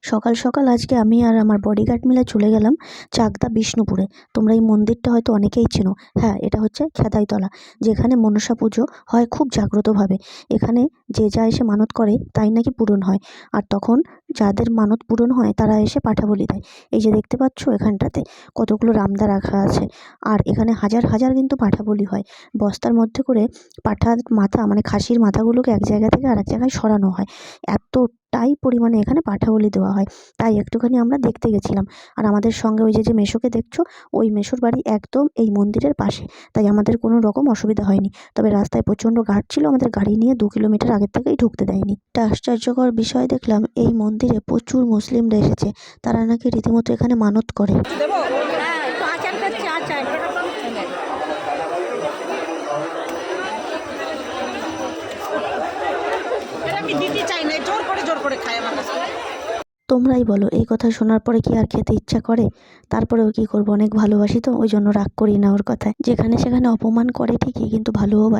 সকাল সকাল আজকে আমি আর আমার বডিগার্ড মিলে চলে গেলাম চাকদা বিষ্ণুপুরে। তোমরা এই মন্দিরটা হয়তো অনেকেই চেনো। হ্যাঁ, এটা হচ্ছে খেদাইতলা, যেখানে মনসা পুজো হয় খুব জাগ্রতভাবে। এখানে যে যা এসে মানত করে তাই নাকি পূরণ হয়। আর তখন যাদের মানত পূরণ হয় তারা এসে পাঠা বলি দেয়। এই যে দেখতে পাচ্ছ এখানটাতে কতগুলো রামদা রাখা আছে। আর এখানে হাজার হাজার কিন্তু পাঠা বলি হয়। বস্তার মধ্যে করে পাঠার মাথা, মানে খাসির মাথাগুলোকে এক জায়গা থেকে আরেক জায়গায় সরানো হয়। এতটাই পরিমাণে এখানে পাঠা বলি দেওয়া হয়। তাই একটুখানি আমরা দেখতে গেছিলাম। আর আমাদের সঙ্গে ওই যে মেসোকে দেখছো, ওই মেসোর বাড়ি একদম এই মন্দিরের পাশে। তাই আমাদের কোনো রকম অসুবিধা হয়নি। তবে রাস্তায় প্রচণ্ড গার্ড ছিল, আমাদের গাড়ি নিয়ে 2 কিলোমিটার আগের থেকেই ঢুকতে দেয়নি। একটা আশ্চর্যকর বিষয় দেখলাম, এই মন্দিরে প্রচুর মুসলিমরা এসেছে। তারা নাকি রীতিমতো এখানে মানত করে। তোমরাই বলো, এই কথা শোনার পরে কি আর খেতে ইচ্ছা করে? তারপরেও কি করবো, অনেক ভালোবাসি তো, ওই জন্য রাগ করি না ওর কথায়। যেখানে সেখানে অপমান করে ঠিকই, কিন্তু ভালোও বাসি।